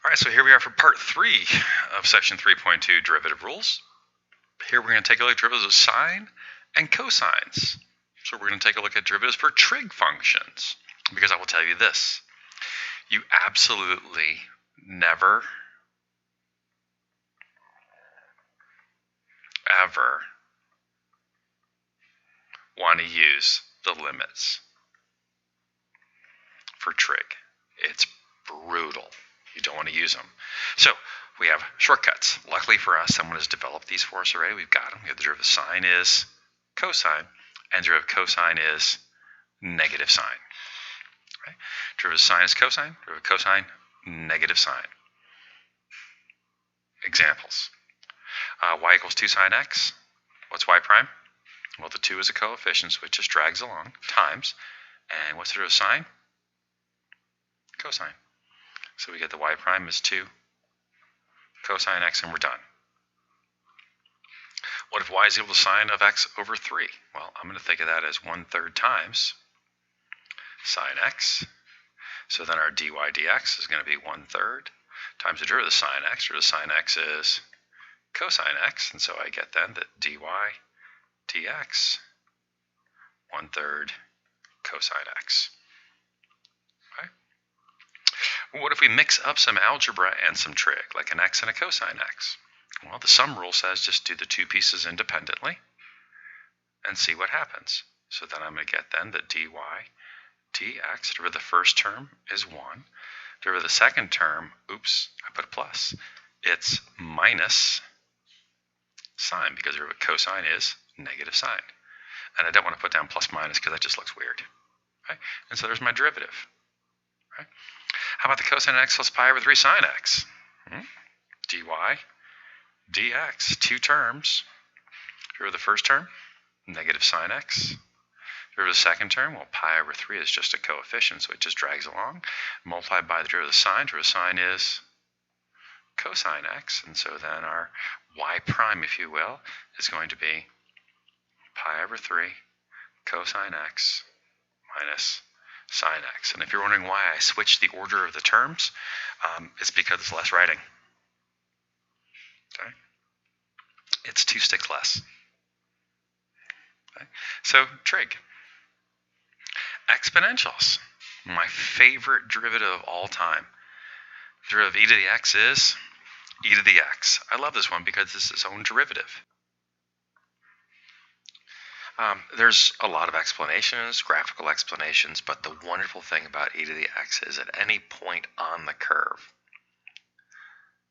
All right, so here we are for part 3 of section 3.2, derivative rules. Here we're going to take a look at derivatives of sine and cosines. So we're going to take a look at derivatives for trig functions, because I will tell you this. You absolutely never, ever want to use the limits for trig. It's brutal. You don't want to use them. So we have shortcuts. Luckily for us, someone has developed these for us already. We've got them. We have the derivative of sine is cosine, and derivative of cosine is negative sine. Right? Derivative of sine is cosine, derivative of cosine, negative sine. Examples. Y equals 2 sine x. What's y prime? Well, the 2 is a coefficient, so it just drags along, times. And what's the derivative of sine? Cosine. So we get the y prime is 2 cosine x, and we're done. What if y is equal to sine of x over 3? Well, I'm going to think of that as 1/3 times sine x. So then our dy dx is going to be 1/3 times the derivative of sine x. Derivative of sine x is cosine x, and so I get then that dy dx 1/3 cosine x. What if we mix up some algebra and some trig, like an x and a cosine x? Well, the sum rule says just do the two pieces independently and see what happens. So then I'm going to get then that dy dx, derivative of the first term is 1. Derivative of the second term, oops, I put a plus. It's minus sine, because derivative of cosine is negative sine. And I don't want to put down plus minus because that just looks weird. Right? And so there's my derivative. Right? How about the cosine x plus pi over 3 sine x? Dy dx, two terms. Derivative of the first term, negative sine x. Derivative of the second term, well, pi over 3 is just a coefficient, so it just drags along. Multiplied by the derivative of sine. Derivative of sine is cosine x, and so then our y prime, if you will, is going to be pi over 3 cosine x minus sine x. And if you're wondering why I switched the order of the terms, it's because it's less writing. Okay? It's 2 sticks less. Okay? So trig. Exponentials. My favorite derivative of all time. Derivative of e to the x is e to the x. I love this one because it's its own derivative. There's a lot of explanations, graphical explanations, but the wonderful thing about e to the x is at any point on the curve,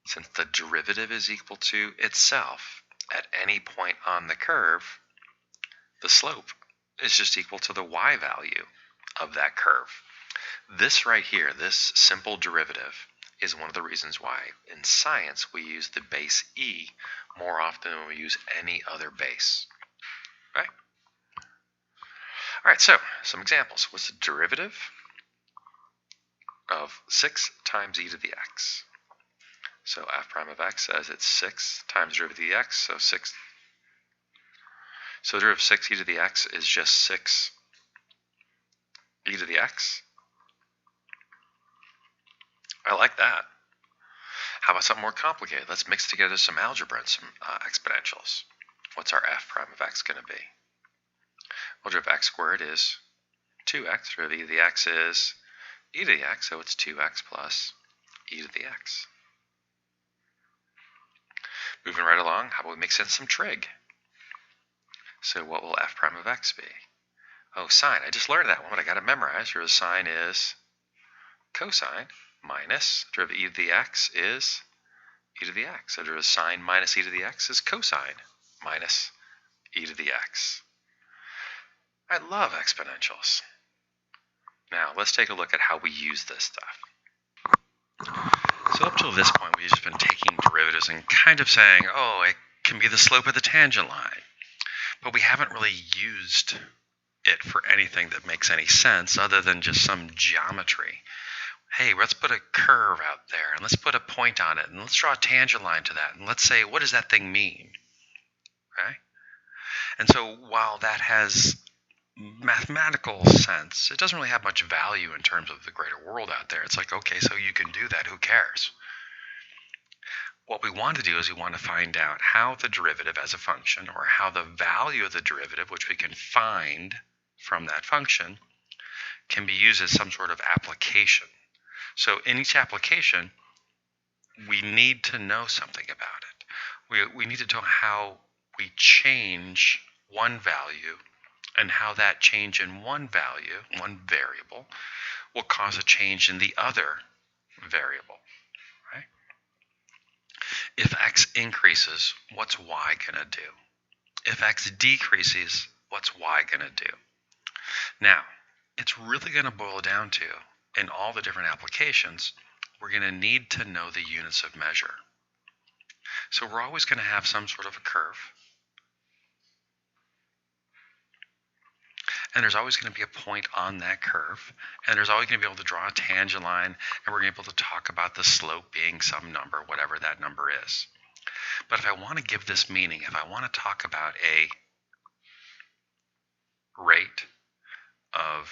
since the derivative is equal to itself, at any point on the curve, the slope is just equal to the y value of that curve. This right here, this simple derivative, is one of the reasons why in science we use the base e more often than we use any other base. Right? All right, so some examples. What's the derivative of 6 times e to the x? So f prime of x says it's 6 times derivative of the x, so 6. So derivative of 6 e to the x is just 6 e to the x. I like that. How about something more complicated? Let's mix together some algebra and some exponentials. What's our f prime of x going to be? Well, derivative of x squared is 2x. Derivative of e to the x is e to the x, so it's 2x plus e to the x. Moving right along, how about we mix in some trig? So what will f prime of x be? Oh, sine. I just learned that one, but I got it memorized. Derivative of sine is cosine minus derivative of e to the x is e to the x. So derivative of sine minus e to the x is cosine minus e to the x. I love exponentials. Now, let's take a look at how we use this stuff. So up till this point, we've just been taking derivatives and kind of saying, oh, it can be the slope of the tangent line. But we haven't really used it for anything that makes any sense other than just some geometry. Hey, let's put a curve out there, and let's put a point on it, and let's draw a tangent line to that, and let's say, what does that thing mean? Right? And so while that has mathematical sense, it doesn't really have much value in terms of the greater world out there. It's like, okay, so you can do that, who cares? what we want to do is we want to find out how the derivative as a function, or how the value of the derivative, which we can find from that function, can be used as some sort of application. So in each application, we need to know something about it. We need to know how we change one value, and how that change in one value, one variable, will cause a change in the other variable. Right? If x increases, what's y going to do? If x decreases, what's y going to do? Now, it's really going to boil down to, in all the different applications, we're going to need to know the units of measure. So we're always going to have some sort of a curve. And there's always going to be a point on that curve. And there's always going to be able to draw a tangent line. And we're going to be able to talk about the slope being some number, whatever that number is. But if I want to give this meaning, if I want to talk about a rate of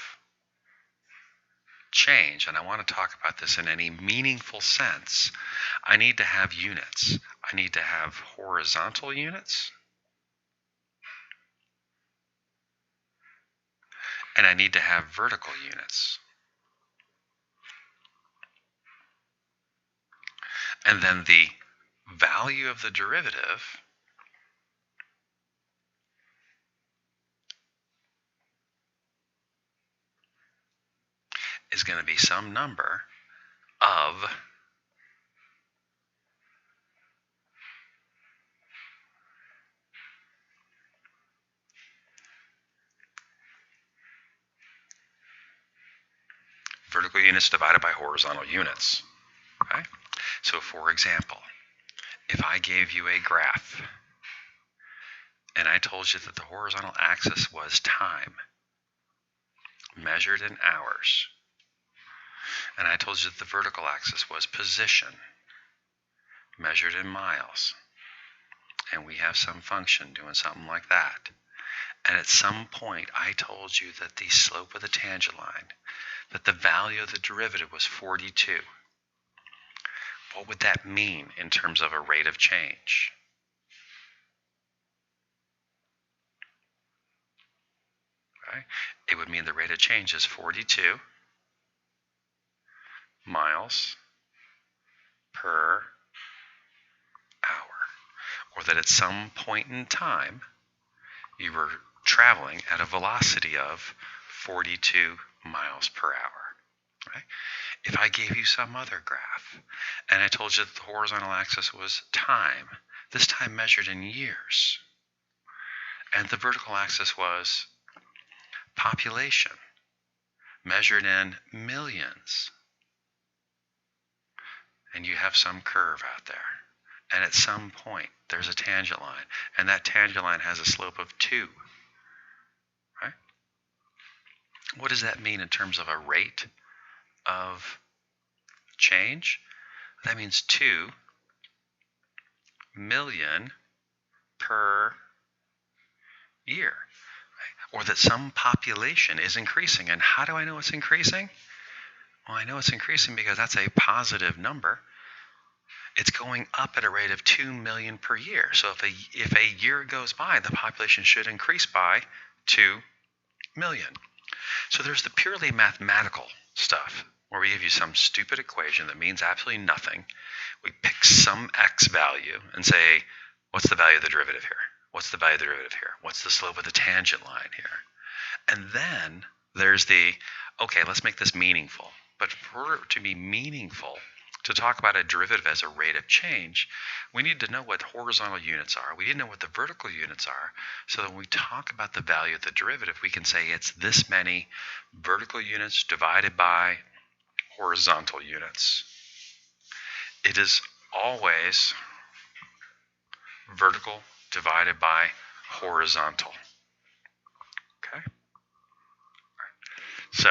change, and I want to talk about this in any meaningful sense, I need to have units. I need to have horizontal units, and I need to have vertical units. And then the value of the derivative is going to be some number of vertical units divided by horizontal units. Okay? So for example, if I gave you a graph and I told you that the horizontal axis was time, measured in hours, and I told you that the vertical axis was position, measured in miles, and we have some function doing something like that, and at some point I told you that the slope of the tangent line, that the value of the derivative was 42, what would that mean in terms of a rate of change? Right? It would mean the rate of change is 42 miles per hour. Or that at some point in time, you were traveling at a velocity of 42 miles per hour. Right? If I gave you some other graph, and I told you that the horizontal axis was time, this time measured in years, and the vertical axis was population, measured in millions, and you have some curve out there, and at some point there's a tangent line, and that tangent line has a slope of 2. Right? What does that mean in terms of a rate of change? That means 2 million per year. Right? Or that some population is increasing. And how do I know it's increasing? Well, I know it's increasing because that's a positive number. It's going up at a rate of 2 million per year. So if a year goes by, the population should increase by 2 million. So there's the purely mathematical stuff, where we give you some stupid equation that means absolutely nothing. We pick some x value and say, what's the value of the derivative here? What's the value of the derivative here? What's the slope of the tangent line here? And then there's the, okay, let's make this meaningful. But for it to be meaningful, to talk about a derivative as a rate of change, we need to know what horizontal units are. We need to know what the vertical units are, so that when we talk about the value of the derivative, we can say it's this many vertical units divided by horizontal units. It is always vertical divided by horizontal. Okay? So,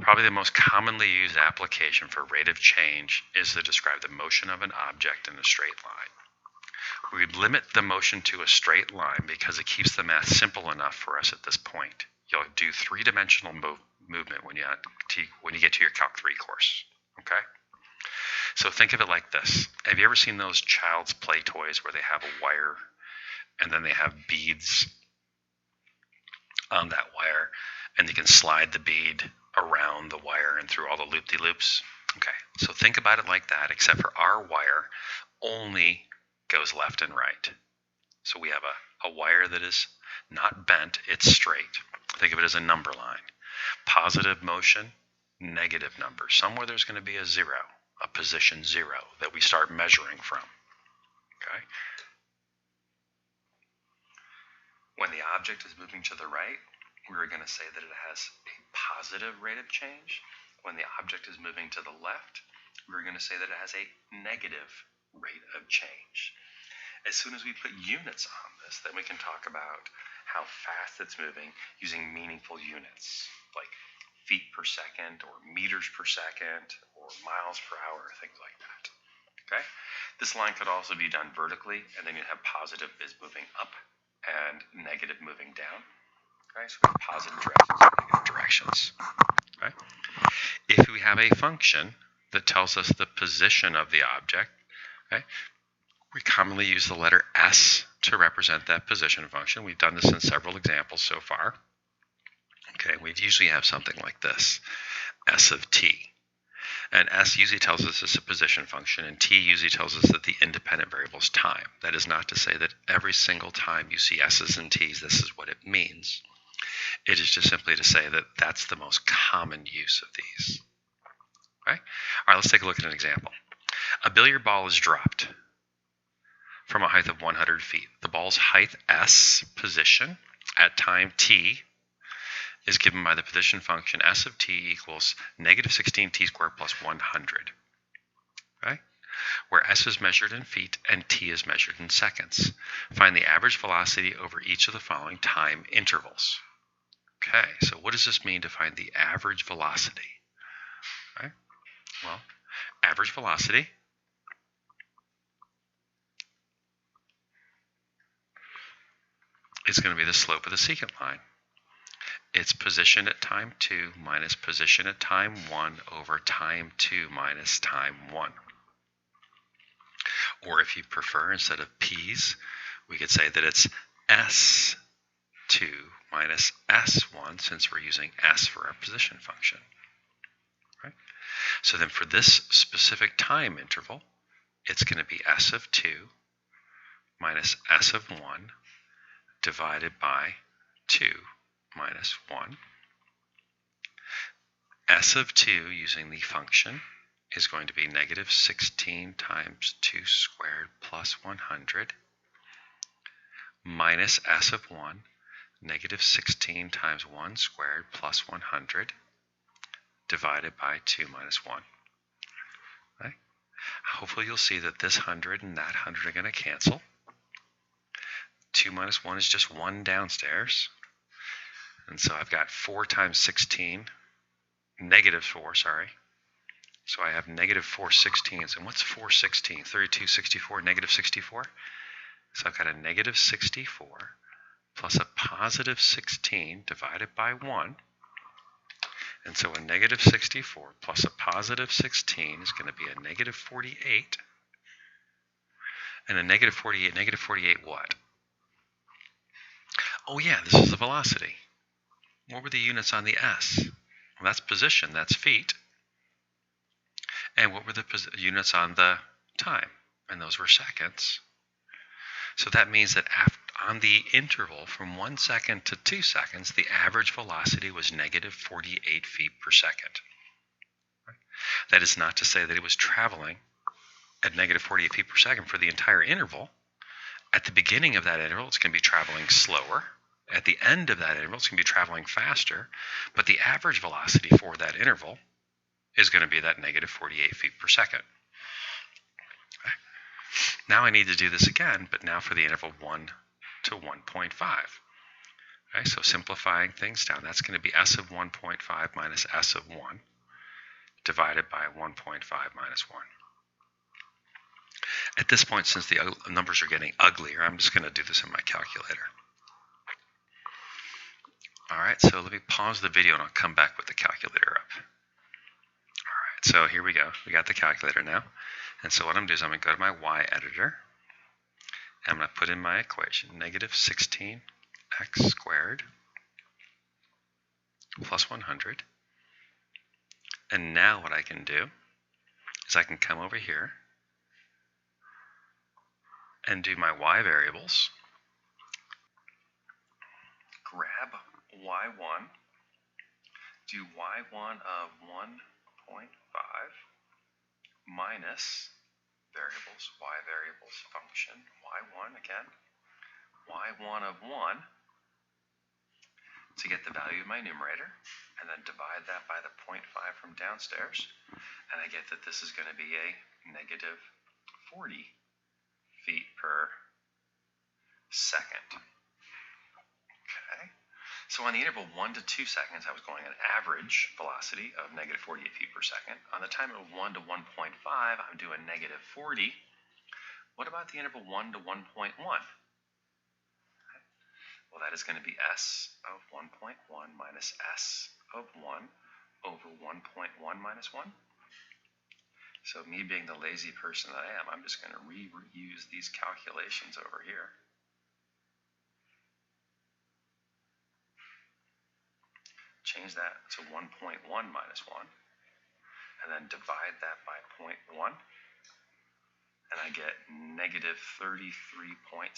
probably the most commonly used application for rate of change is to describe the motion of an object in a straight line. We limit the motion to a straight line because it keeps the math simple enough for us at this point. You'll do three-dimensional movement when you get to your Calc 3 course. Okay? So think of it like this. Have you ever seen those child's play toys where they have a wire and then they have beads on that wire, and you can slide the bead around the wire and through all the loop-de-loops? Okay, so think about it like that, except for our wire only goes left and right. So we have a wire that is not bent, it's straight. Think of it as a number line. Positive motion, negative number. Somewhere there's going to be a zero, a position 0 that we start measuring from. Okay? When the object is moving to the right, we're going to say that it has a positive rate of change. When the object is moving to the left, we're going to say that it has a negative rate of change. As soon as we put units on this, then we can talk about how fast it's moving using meaningful units, like feet per second or meters per second or miles per hour, things like that. Okay? This line could also be done vertically, and then you have positive is moving up and negative moving down. Okay? So we have positive directions and negative directions. Okay? If we have a function that tells us the position of the object, okay, we commonly use the letter s to represent that position function. We've done this in several examples so far. Okay, we usually have something like this, s of t. And s usually tells us it's a position function, and t usually tells us that the independent variable is time. That is not to say that every single time you see s's and t's, this is what it means. It is just simply to say that that's the most common use of these. Okay? All right, let's take a look at an example. A billiard ball is dropped from a height of 100 feet. The ball's height s position at time t is given by the position function s of t equals negative 16t squared plus 100. Okay? Where s is measured in feet and t is measured in seconds. Find the average velocity over each of the following time intervals. Okay, so what does this mean to find the average velocity? Okay, well, average velocity is going to be the slope of the secant line. It's position at time 2 minus position at time 1 over time 2 minus time 1. Or if you prefer, instead of p's, we could say that it's s2 minus s1, since we're using s for our position function. Right? So then for this specific time interval, it's going to be s of 2 minus s of 1 divided by 2 minus 1. S of 2 using the function is going to be negative 16 times 2 squared plus 100 minus s of 1, negative 16 times 1 squared plus 100 divided by 2 minus 1. Okay? Hopefully you'll see that this 100 and that 100 are going to cancel. 2 minus 1 is just 1 downstairs. And so I've got 4 times 16, negative 4, sorry. So I have negative 4 16ths. And what's 4 16? 32, 64, negative 64? So I've got a negative 64 plus a positive 16 divided by 1. And so a negative 64 plus a positive 16 is going to be a negative 48. And a negative 48 what? Oh yeah, this is the velocity. What were the units on the s? Well, that's position, that's feet. And what were the units on the time? And those were seconds. So that means that on the interval from 1 second to 2 seconds, the average velocity was negative 48 feet per second. That is not to say that it was traveling at negative 48 feet per second for the entire interval. At the beginning of that interval, it's going to be traveling slower. At the end of that interval, it's going to be traveling faster. But the average velocity for that interval is going to be that negative 48 feet per second. Okay. Now I need to do this again, but now for the interval 1 to 1.5. Okay, so simplifying things down, that's going to be s of 1.5 minus s of 1 divided by 1.5 minus 1. At this point, since the numbers are getting uglier, I'm just going to do this in my calculator. All right, so let me pause the video and I'll come back with the calculator up. All right. so here we go. We got the calculator now. And so what I'm going to do is I'm going to go to my y editor. And I'm going to put in my equation, negative 16x squared plus 100. And now what I can do is I can come over here and do my y variables. Grab y1, do y1 of 1.5 minus y variables function, y1 again, y1 of 1 to get the value of my numerator, and then divide that by the 0.5 from downstairs, and I get that this is going to be a negative 40 feet per second. Okay. So on the interval 1 to 2 seconds, I was going an average velocity of negative 48 feet per second. On the time of 1 to 1.5, I'm doing negative 40. What about the interval 1 to 1.1? Well, that is going to be s of 1.1 minus s of 1 over 1.1 minus 1. So me being the lazy person that I am, I'm just going to reuse these calculations over here. Change that to 1.1 minus 1, and then divide that by 0.1, and I get negative 33.6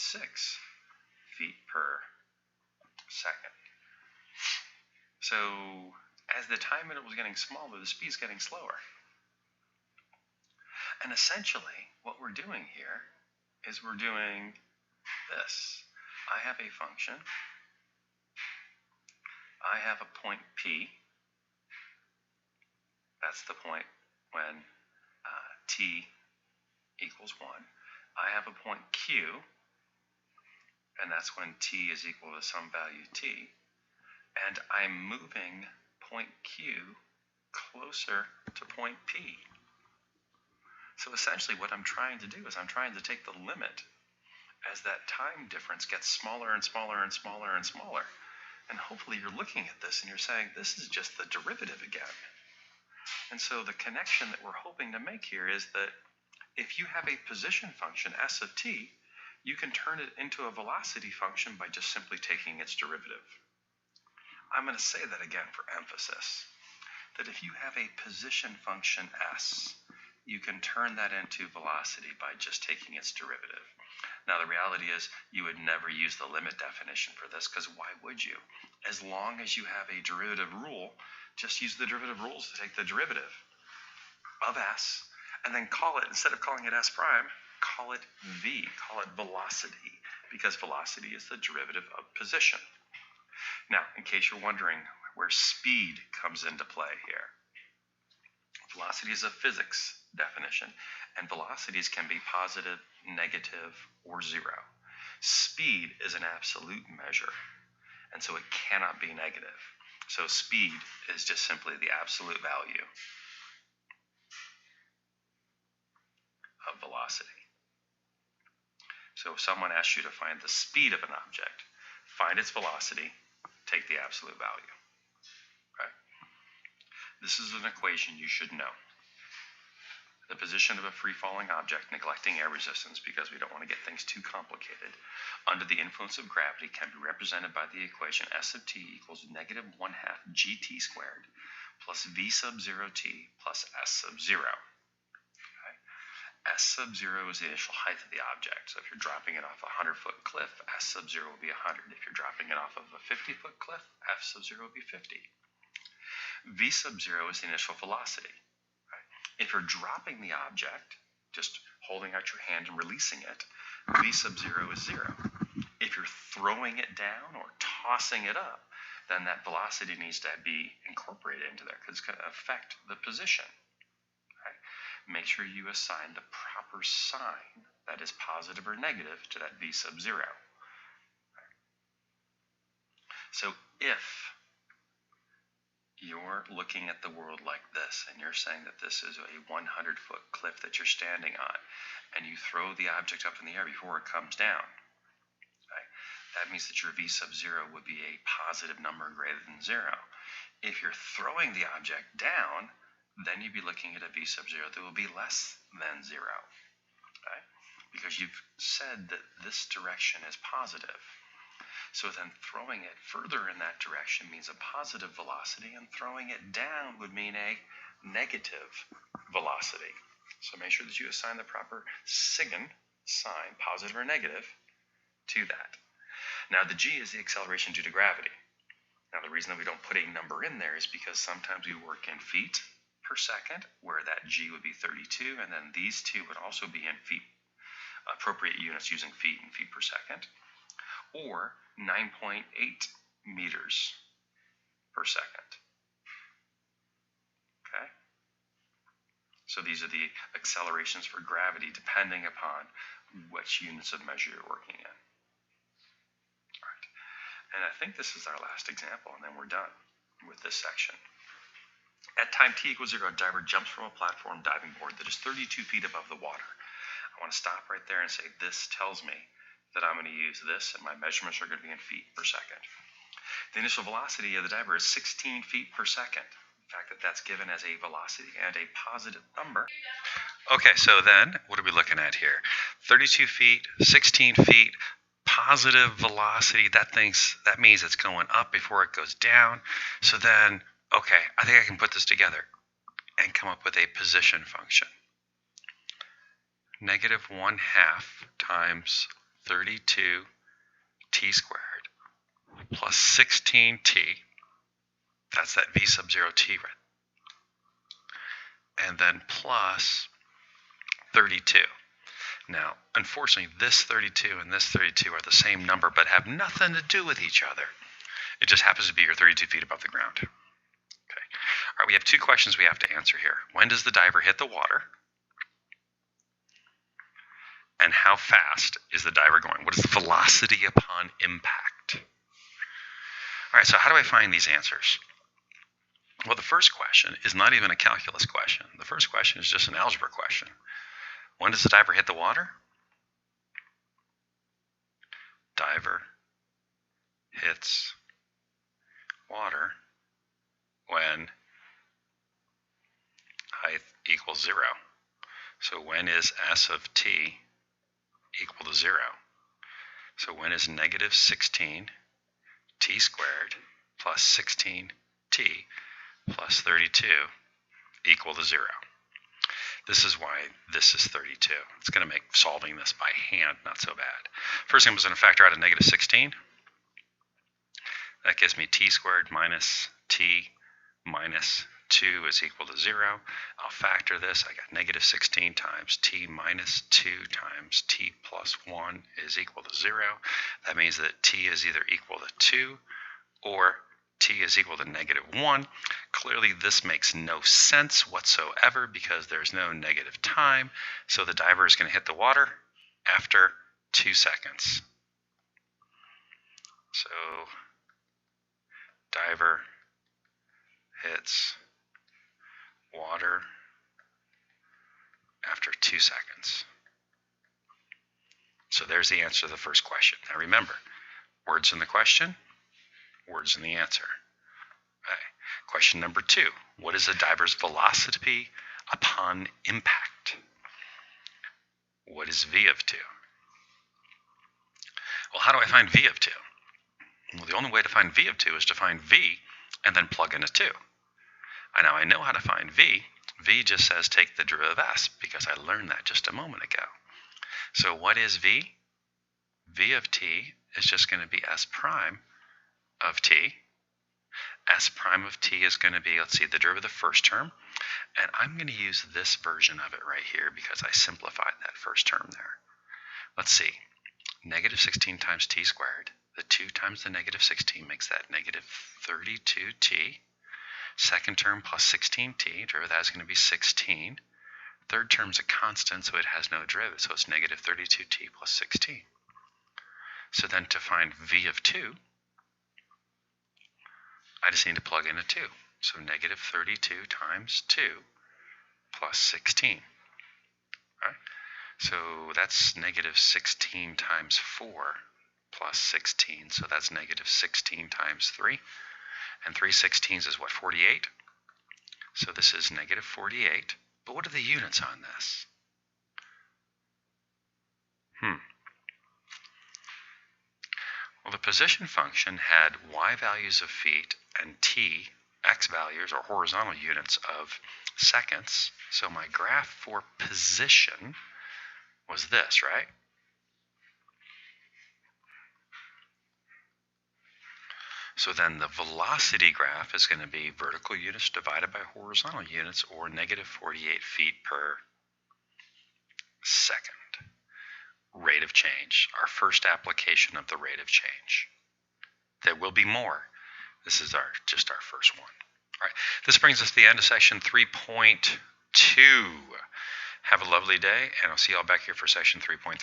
feet per second. So as the time interval is getting smaller, the speed is getting slower. And essentially, what we're doing here is we're doing this. I have a function. I have a point P. That's the point when t equals 1. I have a point Q, and that's when t is equal to some value t. And I'm moving point Q closer to point P. So essentially what I'm trying to do is I'm trying to take the limit as that time difference gets smaller and smaller and smaller and smaller. And hopefully you're looking at this and you're saying, this is just the derivative again. And so the connection that we're hoping to make here is that if you have a position function, s of t, you can turn it into a velocity function by just simply taking its derivative. I'm going to say that again for emphasis, that if you have a position function s, you can turn that into velocity by just taking its derivative. Now, the reality is you would never use the limit definition for this, because why would you? As long as you have a derivative rule, just use the derivative rules to take the derivative of s, and then call it, instead of calling it s prime, call it v, call it velocity, because velocity is the derivative of position. Now, in case you're wondering where speed comes into play here, velocity is a physics definition, and velocities can be positive, negative, or zero. Speed is an absolute measure, and so it cannot be negative. So speed is just simply the absolute value of velocity. So if someone asks you to find the speed of an object, find its velocity, take the absolute value. Okay? This is an equation you should know. The position of a free-falling object, neglecting air resistance because we don't want to get things too complicated, under the influence of gravity can be represented by the equation s of t equals negative 1/2 gt squared plus v sub 0 t plus s sub 0. Okay? S sub 0 is the initial height of the object. So if you're dropping it off a 100-foot cliff, s sub 0 will be 100. If you're dropping it off of a 50-foot cliff, f sub 0 will be 50. V sub 0 is the initial velocity. If you're dropping the object, just holding out your hand and releasing it, v sub 0 is 0. If you're throwing it down or tossing it up, then that velocity needs to be incorporated into there because it's going to affect the position. Okay? Make sure you assign the proper sign that is positive or negative to that v sub 0. Okay? So if you're looking at the world like this, and you're saying that this is a 100-foot cliff that you're standing on, and you throw the object up in the air before it comes down, okay, that means that your v sub 0 would be a positive number greater than 0. If you're throwing the object down, then you'd be looking at a v sub 0 that will be less than 0. Okay? Because you've said that this direction is positive. So then throwing it further in that direction means a positive velocity, and throwing it down would mean a negative velocity. So make sure that you assign the proper sign, positive or negative, to that. Now the g is the acceleration due to gravity. Now the reason that we don't put a number in there is because sometimes we work in feet per second, where that g would be 32, and then these two would also be in feet, appropriate units using feet and feet per second, or 9.8 meters per second. Okay? So these are the accelerations for gravity depending upon which units of measure you're working in. All right. And I think this is our last example, and then we're done with this section. At time t equals 0, a diver jumps from a platform diving board that is 32 feet above the water. I want to stop right there and say this tells me that I'm going to use this, and my measurements are going to be in feet per second. The initial velocity of the diver is 16 feet per second. In fact, that's given as a velocity and a positive number. Okay, so then what are we looking at here? 32 feet, 16 feet, positive velocity. That means it's going up before it goes down. So then, okay, I think I can put this together and come up with a position function. Negative 1/2 times 32 t squared plus 16t, that's that v sub 0 t, right? And then plus 32. Now, unfortunately, this 32 and this 32 are the same number but have nothing to do with each other. It just happens to be you're 32 feet above the ground. Okay. All right, we have two questions we have to answer here. When does the diver hit the water? And how fast is the diver going? What is the velocity upon impact? All right, so how do I find these answers? Well, the first question is not even a calculus question. The first question is just an algebra question. When does the diver hit the water? Diver hits water when height equals 0. So when is s of t equal to 0? So when is negative 16 t squared plus 16 t plus 32 equal to 0? This is why this is 32. It's going to make solving this by hand not so bad. First thing, I'm going to factor out a negative 16. That gives me t squared minus t minus 2 is equal to 0. I'll factor this. I got negative 16 times t minus 2 times t plus 1 is equal to 0. That means that t is either equal to 2 or t is equal to negative 1. Clearly, this makes no sense whatsoever because there's no negative time. So the diver is going to hit the water after 2 seconds. So diver hits water after 2 seconds. So there's the answer to the first question. Now remember, words in the question, words in the answer. Okay. Question number 2. What is a diver's velocity upon impact? What is v of 2? Well, how do I find v of 2? Well, the only way to find v of 2 is to find v and then plug in a 2. Now I know how to find v. V just says take the derivative of s because I learned that just a moment ago. So what is v? V of t is just going to be s prime of t. S prime of t is going to be, let's see, the derivative of the first term. And I'm going to use this version of it right here because I simplified that first term there. Let's see. Negative 16 times t squared. The 2 times the negative 16 makes that negative 32t. Second term plus 16t, derivative of that is going to be 16. Third term is a constant, so it has no derivative, so it's negative 32t plus 16. So then to find v of 2, I just need to plug in a 2. So negative 32 times 2 plus 16. All right? So that's negative 16 times 4 plus 16. So that's negative 16 times 3. And 3 16s is what, 48? So this is negative 48. But what are the units on this? Well, the position function had y values of feet and t, x values or horizontal units of seconds. So my graph for position was this, right? So then the velocity graph is going to be vertical units divided by horizontal units, or negative 48 feet per second. Rate of change, our first application of the rate of change. There will be more. This is just our first one. All right, this brings us to the end of section 3.2. Have a lovely day, and I'll see y'all back here for section 3.3.